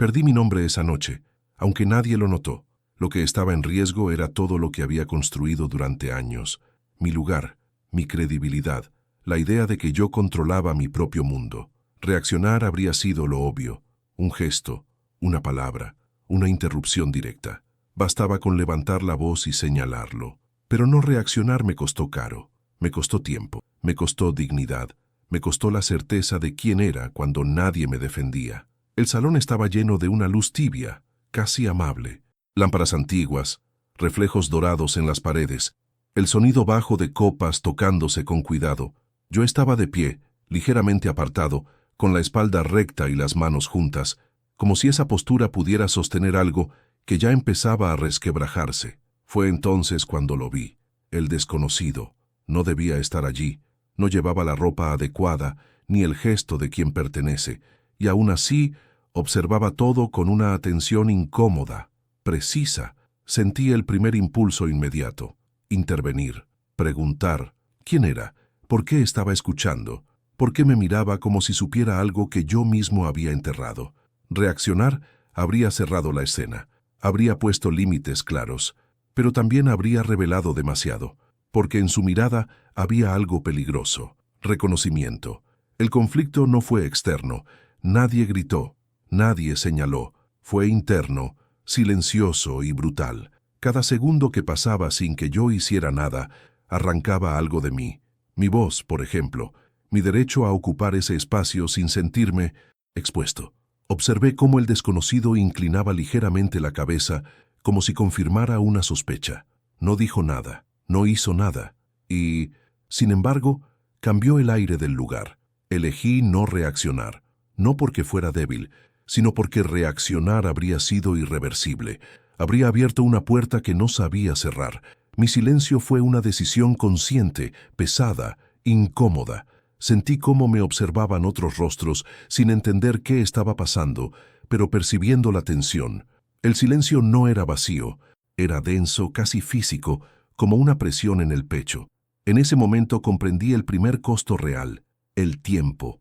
Perdí mi nombre esa noche, aunque nadie lo notó. Lo que estaba en riesgo era todo lo que había construido durante años. Mi lugar, mi credibilidad, la idea de que yo controlaba mi propio mundo. Reaccionar habría sido lo obvio. Un gesto, una palabra, una interrupción directa. Bastaba con levantar la voz y señalarlo. Pero no reaccionar me costó caro. Me costó tiempo, me costó dignidad, me costó la certeza de quién era cuando nadie me defendía. El salón estaba lleno de una luz tibia, casi amable. Lámparas antiguas, reflejos dorados en las paredes, el sonido bajo de copas tocándose con cuidado. Yo estaba de pie, ligeramente apartado, con la espalda recta y las manos juntas, como si esa postura pudiera sostener algo que ya empezaba a resquebrajarse. Fue entonces cuando lo vi, el desconocido. No debía estar allí, no llevaba la ropa adecuada, ni el gesto de quien pertenece, y aún así observaba todo con una atención incómoda, precisa. Sentí el primer impulso inmediato: intervenir, preguntar quién era, por qué estaba escuchando, por qué me miraba como si supiera algo que yo mismo había enterrado. Reaccionar habría cerrado la escena, habría puesto límites claros, pero también habría revelado demasiado, porque en su mirada había algo peligroso: reconocimiento. El conflicto no fue externo, nadie gritó, nadie señaló, fue interno, silencioso y brutal. Cada segundo que pasaba sin que yo hiciera nada, arrancaba algo de mí. Mi voz, por ejemplo, mi derecho a ocupar ese espacio sin sentirme expuesto. Observé cómo el desconocido inclinaba ligeramente la cabeza, como si confirmara una sospecha. No dijo nada, no hizo nada, y, sin embargo, cambió el aire del lugar. Elegí no reaccionar, no porque fuera débil, sino porque reaccionar habría sido irreversible. Habría abierto una puerta que no sabía cerrar. Mi silencio fue una decisión consciente, pesada, incómoda. Sentí cómo me observaban otros rostros, sin entender qué estaba pasando, pero percibiendo la tensión. El silencio no era vacío, era denso, casi físico, como una presión en el pecho. En ese momento comprendí el primer costo real: el tiempo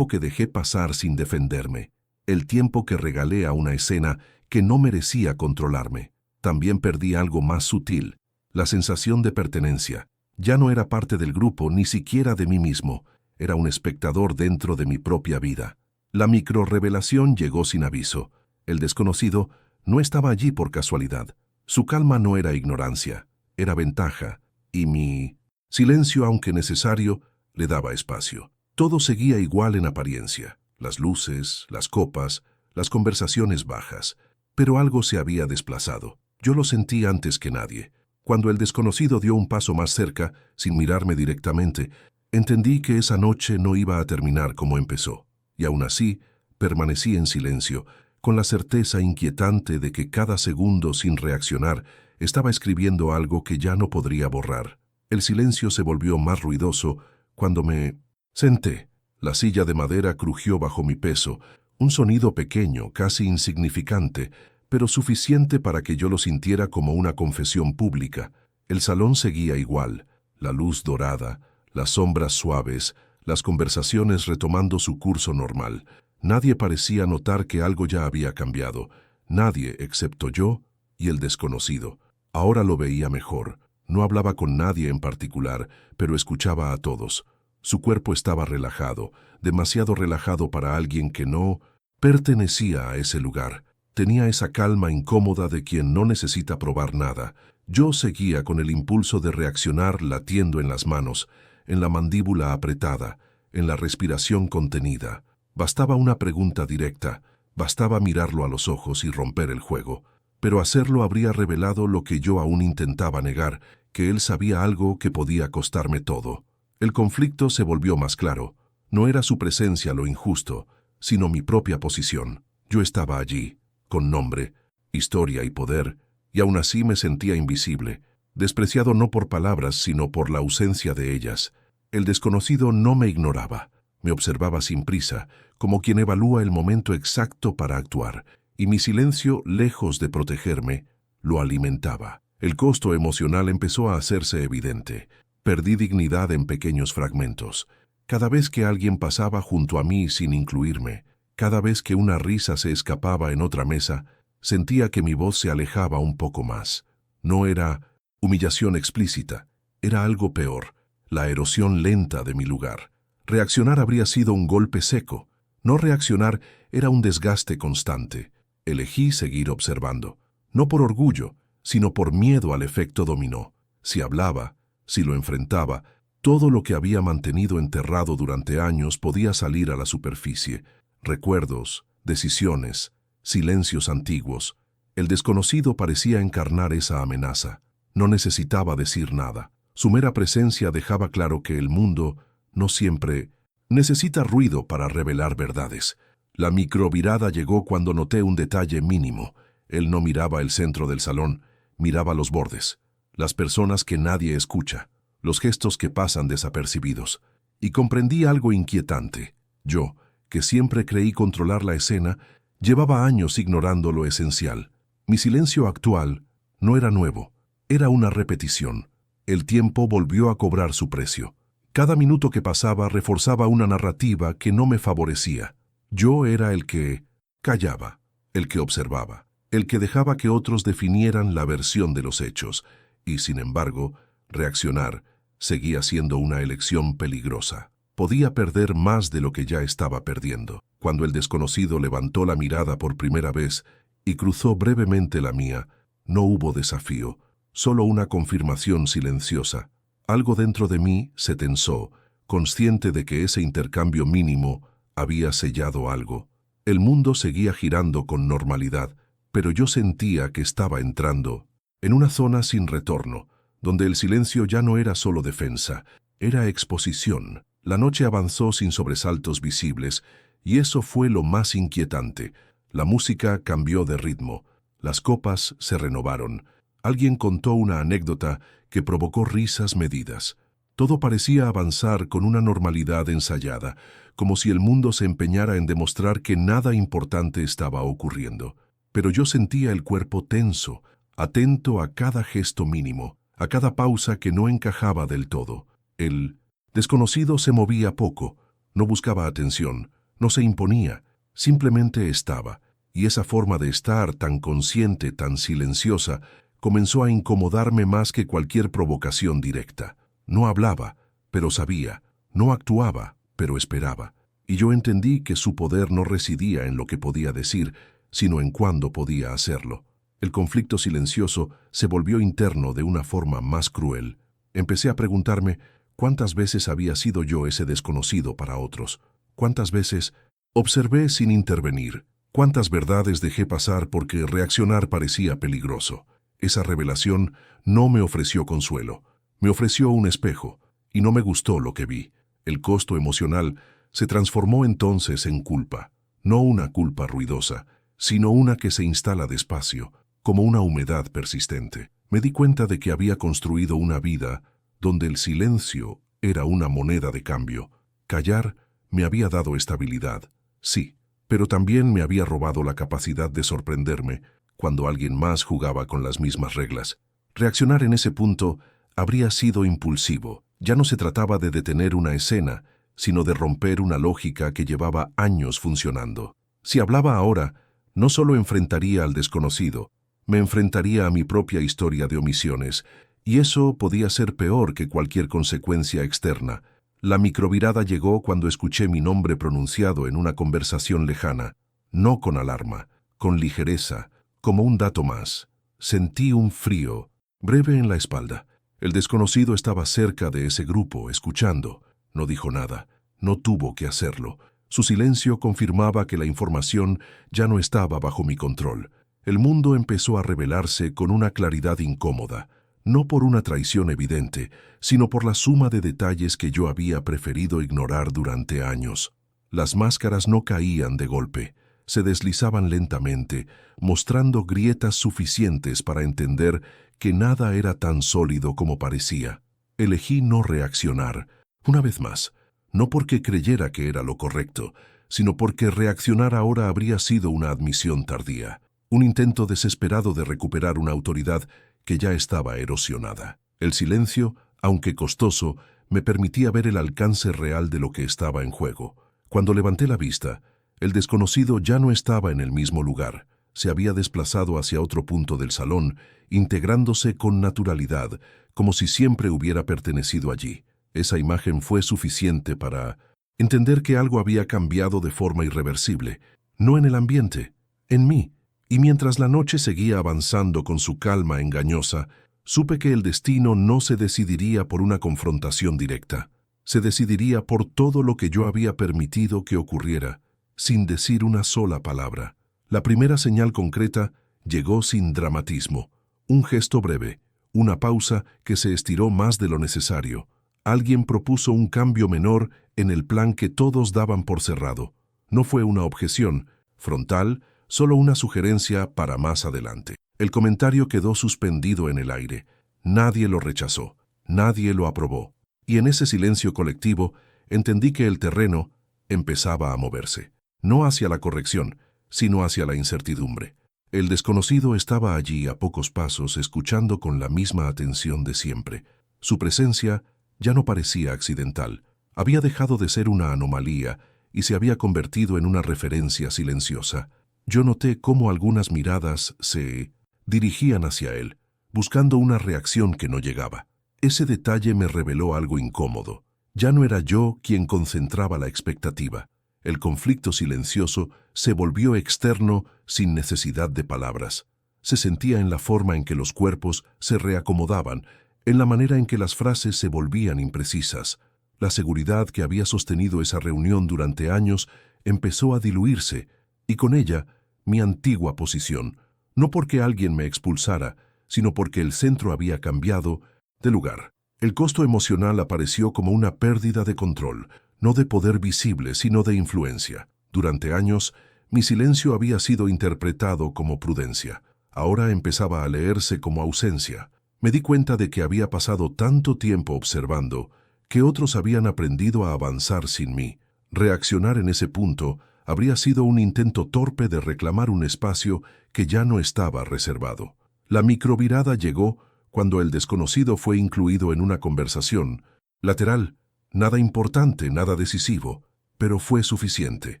que dejé pasar sin defenderme, el tiempo que regalé a una escena que no merecía controlarme. También perdí algo más sutil: la sensación de pertenencia. Ya no era parte del grupo, ni siquiera de mí mismo. Era un espectador dentro de mi propia vida. La microrrevelación llegó sin aviso. El desconocido no estaba allí por casualidad. Su calma no era ignorancia, era ventaja, y mi silencio, aunque necesario, le daba espacio. Todo seguía igual en apariencia: las luces, las copas, las conversaciones bajas. Pero algo se había desplazado. Yo lo sentí antes que nadie. Cuando el desconocido dio un paso más cerca, sin mirarme directamente, entendí que esa noche no iba a terminar como empezó. Y aún así, permanecí en silencio, con la certeza inquietante de que cada segundo sin reaccionar estaba escribiendo algo que ya no podría borrar. El silencio se volvió más ruidoso cuando me senté. La silla de madera crujió bajo mi peso, un sonido pequeño, casi insignificante, pero suficiente para que yo lo sintiera como una confesión pública. El salón seguía igual: la luz dorada, las sombras suaves, las conversaciones retomando su curso normal. Nadie parecía notar que algo ya había cambiado. Nadie, excepto yo y el desconocido. Ahora lo veía mejor. No hablaba con nadie en particular, pero escuchaba a todos. Su cuerpo estaba relajado, demasiado relajado para alguien que no pertenecía a ese lugar. Tenía esa calma incómoda de quien no necesita probar nada. Yo seguía con el impulso de reaccionar latiendo en las manos, en la mandíbula apretada, en la respiración contenida. Bastaba una pregunta directa, bastaba mirarlo a los ojos y romper el juego. Pero hacerlo habría revelado lo que yo aún intentaba negar, que él sabía algo que podía costarme todo. El conflicto se volvió más claro. No era su presencia lo injusto, sino mi propia posición. Yo estaba allí, con nombre, historia y poder, y aún así me sentía invisible, despreciado no por palabras, sino por la ausencia de ellas. El desconocido no me ignoraba, me observaba sin prisa, como quien evalúa el momento exacto para actuar, y mi silencio, lejos de protegerme, lo alimentaba. El costo emocional empezó a hacerse evidente. Perdí dignidad en pequeños fragmentos. Cada vez que alguien pasaba junto a mí sin incluirme, Cada vez que una risa se escapaba en otra mesa, sentía que mi voz se alejaba un poco más. No era humillación explícita, era algo peor, la erosión lenta de mi lugar. Reaccionar habría sido un golpe seco. No reaccionar era un desgaste constante. Elegí seguir observando, no por orgullo, sino por miedo al efecto dominó. Si hablaba, si lo enfrentaba, todo lo que había mantenido enterrado durante años podía salir a la superficie. Recuerdos, decisiones, silencios antiguos. El desconocido parecía encarnar esa amenaza. No necesitaba decir nada. Su mera presencia dejaba claro que el mundo no siempre necesita ruido para revelar verdades. La microvirada llegó cuando noté un detalle mínimo. Él no miraba el centro del salón, miraba los bordes, las personas que nadie escucha, los gestos que pasan desapercibidos. Y comprendí algo inquietante. Yo, que siempre creí controlar la escena, llevaba años ignorando lo esencial. Mi silencio actual no era nuevo, era una repetición. El tiempo volvió a cobrar su precio. Cada minuto que pasaba reforzaba una narrativa que no me favorecía. Yo era el que callaba, el que observaba, el que dejaba que otros definieran la versión de los hechos, y sin embargo, reaccionar seguía siendo una elección peligrosa. Podía perder más de lo que ya estaba perdiendo. Cuando el desconocido levantó la mirada por primera vez y cruzó brevemente la mía, no hubo desafío, solo una confirmación silenciosa. Algo dentro de mí se tensó, consciente de que ese intercambio mínimo había sellado algo. El mundo seguía girando con normalidad, pero yo sentía que estaba entrando en una zona sin retorno, donde el silencio ya no era solo defensa, era exposición. La noche avanzó sin sobresaltos visibles, y eso fue lo más inquietante. La música cambió de ritmo, las copas se renovaron. Alguien contó una anécdota que provocó risas medidas. Todo parecía avanzar con una normalidad ensayada, como si el mundo se empeñara en demostrar que nada importante estaba ocurriendo. Pero yo sentía el cuerpo tenso, atento a cada gesto mínimo, a cada pausa que no encajaba del todo. El desconocido se movía poco, no buscaba atención, no se imponía, simplemente estaba, y esa forma de estar tan consciente, tan silenciosa, comenzó a incomodarme más que cualquier provocación directa. No hablaba, pero sabía, no actuaba, pero esperaba, y yo entendí que su poder no residía en lo que podía decir, sino en cuándo podía hacerlo. El conflicto silencioso se volvió interno de una forma más cruel. Empecé a preguntarme cuántas veces había sido yo ese desconocido para otros, cuántas veces observé sin intervenir, cuántas verdades dejé pasar porque reaccionar parecía peligroso. Esa revelación no me ofreció consuelo, me ofreció un espejo, y no me gustó lo que vi. El costo emocional se transformó entonces en culpa, no una culpa ruidosa, sino una que se instala despacio, como una humedad persistente. Me di cuenta de que había construido una vida donde el silencio era una moneda de cambio. Callar me había dado estabilidad, sí, pero también me había robado la capacidad de sorprenderme cuando alguien más jugaba con las mismas reglas. Reaccionar en ese punto habría sido impulsivo. Ya no se trataba de detener una escena, sino de romper una lógica que llevaba años funcionando. Si hablaba ahora, no solo enfrentaría al desconocido, me enfrentaría a mi propia historia de omisiones, y eso podía ser peor que cualquier consecuencia externa. La microvirada llegó cuando escuché mi nombre pronunciado en una conversación lejana, no con alarma, con ligereza, como un dato más. Sentí un frío, breve en la espalda. El desconocido estaba cerca de ese grupo, escuchando. No dijo nada, no tuvo que hacerlo. Su silencio confirmaba que la información ya no estaba bajo mi control. El mundo empezó a revelarse con una claridad incómoda, no por una traición evidente, sino por la suma de detalles que yo había preferido ignorar durante años. Las máscaras no caían de golpe, se deslizaban lentamente, mostrando grietas suficientes para entender que nada era tan sólido como parecía. Elegí no reaccionar, una vez más, no porque creyera que era lo correcto, sino porque reaccionar ahora habría sido una admisión tardía, un intento desesperado de recuperar una autoridad que ya estaba erosionada. El silencio, aunque costoso, me permitía ver el alcance real de lo que estaba en juego. Cuando levanté la vista, El desconocido ya no estaba en el mismo lugar. Se había desplazado hacia otro punto del salón, integrándose con naturalidad, como si siempre hubiera pertenecido allí. Esa imagen fue suficiente para entender que algo había cambiado de forma irreversible, no en el ambiente, en mí. Y mientras la noche seguía avanzando con su calma engañosa, supe que el destino no se decidiría por una confrontación directa. Se decidiría por todo lo que yo había permitido que ocurriera, sin decir una sola palabra. La primera señal concreta llegó sin dramatismo. Un gesto breve, una pausa que se estiró más de lo necesario. Alguien propuso un cambio menor en el plan que todos daban por cerrado. No fue una objeción frontal, solo una sugerencia para más adelante. El comentario quedó suspendido en el aire. Nadie lo rechazó, nadie lo aprobó. Y en ese silencio colectivo entendí que el terreno empezaba a moverse. No hacia la corrección, sino hacia la incertidumbre. El desconocido estaba allí a pocos pasos, escuchando con la misma atención de siempre. Su presencia ya no parecía accidental. Había dejado de ser una anomalía y se había convertido en una referencia silenciosa. Yo noté cómo algunas miradas se dirigían hacia él, buscando una reacción que no llegaba. Ese detalle me reveló algo incómodo. Ya no era yo quien concentraba la expectativa. El conflicto silencioso se volvió externo sin necesidad de palabras. Se sentía en la forma en que los cuerpos se reacomodaban, en la manera en que las frases se volvían imprecisas. La seguridad que había sostenido esa reunión durante años empezó a diluirse, y con ella mi antigua posición, no porque alguien me expulsara, sino porque el centro había cambiado de lugar. El costo emocional apareció como una pérdida de control, no de poder visible, sino de influencia. Durante años, mi silencio había sido interpretado como prudencia. Ahora empezaba a leerse como ausencia. Me di cuenta de que había pasado tanto tiempo observando que otros habían aprendido a avanzar sin mí. Reaccionar en ese punto habría sido un intento torpe de reclamar un espacio que ya no estaba reservado. La microvirada llegó cuando el desconocido fue incluido en una conversación lateral, nada importante, nada decisivo, pero fue suficiente.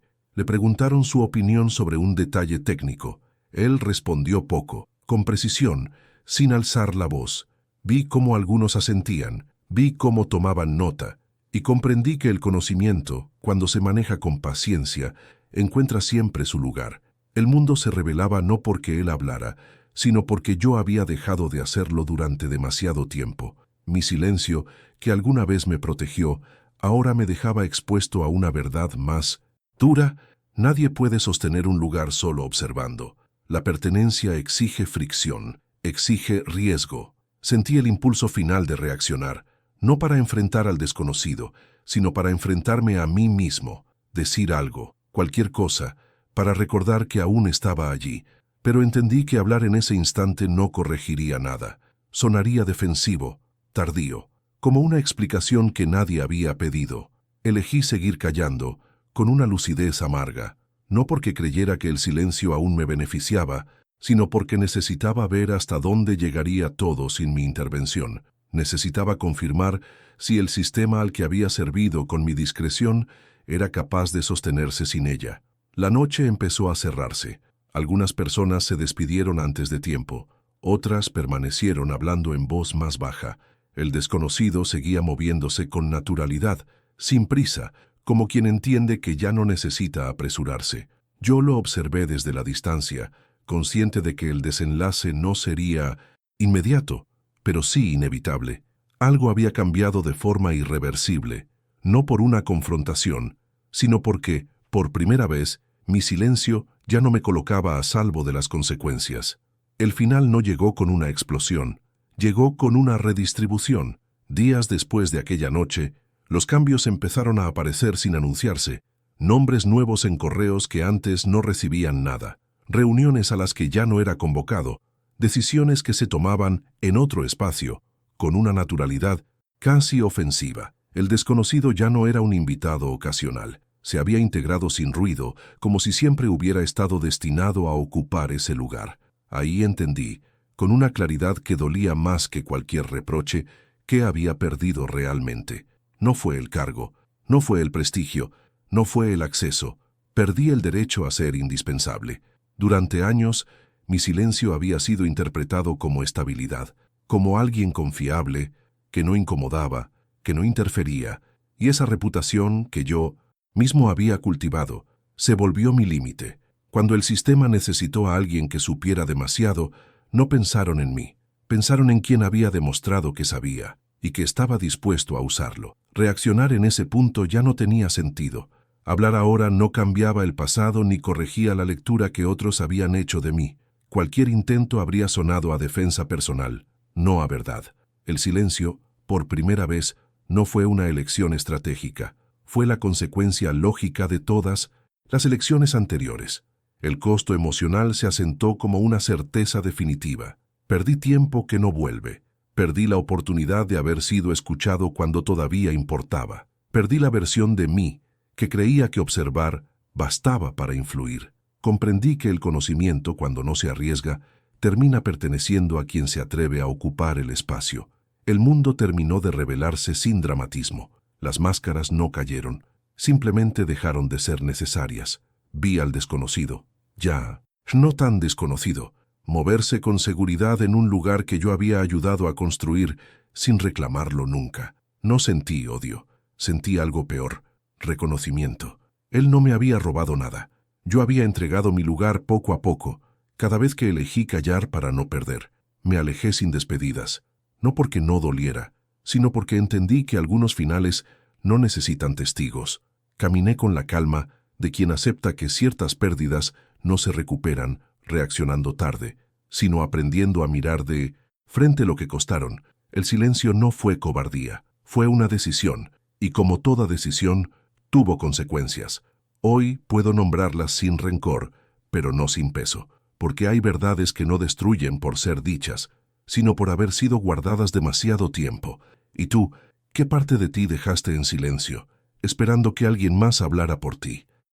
Le preguntaron su opinión sobre un detalle técnico. Él respondió poco, con precisión, sin alzar la voz. Vi cómo algunos asentían, vi cómo tomaban nota, y comprendí que el conocimiento, cuando se maneja con paciencia, encuentra siempre su lugar. El mundo se revelaba no porque él hablara, sino porque yo había dejado de hacerlo durante demasiado tiempo. Mi silencio, que alguna vez me protegió, ahora me dejaba expuesto a una verdad más dura. Nadie puede sostener un lugar solo observando. La pertenencia exige fricción, exige riesgo. Sentí el impulso final de reaccionar, no para enfrentar al desconocido, sino para enfrentarme a mí mismo, decir algo, cualquier cosa, para recordar que aún estaba allí. Pero entendí que hablar en ese instante no corregiría nada. Sonaría defensivo, tardío, como una explicación que nadie había pedido. Elegí seguir callando, con una lucidez amarga, no porque creyera que el silencio aún me beneficiaba, sino porque necesitaba ver hasta dónde llegaría todo sin mi intervención. Necesitaba confirmar si el sistema al que había servido con mi discreción era capaz de sostenerse sin ella. La noche empezó a cerrarse. Algunas personas se despidieron antes de tiempo, otras permanecieron hablando en voz más baja. El desconocido seguía moviéndose con naturalidad, sin prisa, como quien entiende que ya no necesita apresurarse. Yo lo observé desde la distancia, consciente de que el desenlace no sería inmediato, pero sí inevitable. Algo había cambiado de forma irreversible, no por una confrontación, sino porque, por primera vez, mi silencio ya no me colocaba a salvo de las consecuencias. El final no llegó con una explosión, llegó con una redistribución. Días después de aquella noche, los cambios empezaron a aparecer sin anunciarse, nombres nuevos en correos que antes no recibían nada, reuniones a las que ya no era convocado, decisiones que se tomaban en otro espacio, con una naturalidad casi ofensiva. El desconocido ya no era un invitado ocasional. Se había integrado sin ruido, como si siempre hubiera estado destinado a ocupar ese lugar. Ahí entendí, con una claridad que dolía más que cualquier reproche, qué había perdido realmente. No fue el cargo, no fue el prestigio, no fue el acceso, Perdí el derecho a ser indispensable. Durante años, mi silencio había sido interpretado como estabilidad, como alguien confiable, que no incomodaba, que no interfería, y esa reputación que yo mismo había cultivado se volvió mi límite. Cuando el sistema necesitó a alguien que supiera demasiado, no pensaron en mí, pensaron en quien había demostrado que sabía y que estaba dispuesto a usarlo. Reaccionar en ese punto ya no tenía sentido. Hablar ahora no cambiaba el pasado ni corregía la lectura que otros habían hecho de mí. Cualquier intento habría sonado a defensa personal, no a verdad. El silencio, por primera vez, no fue una elección estratégica, fue la consecuencia lógica de todas las elecciones anteriores. El costo emocional se asentó como una certeza definitiva. Perdí tiempo que no vuelve. Perdí la oportunidad de haber sido escuchado cuando todavía importaba. Perdí la versión de mí que creía que observar bastaba para influir. Comprendí que el conocimiento, cuando no se arriesga, termina perteneciendo a quien se atreve a ocupar el espacio. El mundo terminó de revelarse sin dramatismo. Las máscaras no cayeron, simplemente dejaron de ser necesarias. Vi al desconocido, ya no tan desconocido, moverse con seguridad en un lugar que yo había ayudado a construir sin reclamarlo nunca. No sentí odio, sentí algo peor, reconocimiento. Él no me había robado nada. Yo había entregado mi lugar poco a poco, cada vez que elegí callar para no perder. Me alejé sin despedidas, no porque no doliera, sino porque entendí que algunos finales no necesitan testigos. Caminé con la calma de quien acepta que ciertas pérdidas no se recuperan reaccionando tarde, sino aprendiendo a mirar de frente lo que costaron. El silencio no fue cobardía, fue una decisión, y como toda decisión, tuvo consecuencias. Hoy puedo nombrarlas sin rencor, pero no sin peso, porque hay verdades que no destruyen por ser dichas, sino por haber sido guardadas demasiado tiempo. ¿Y tú, qué parte de ti dejaste en silencio, esperando que alguien más hablara por ti?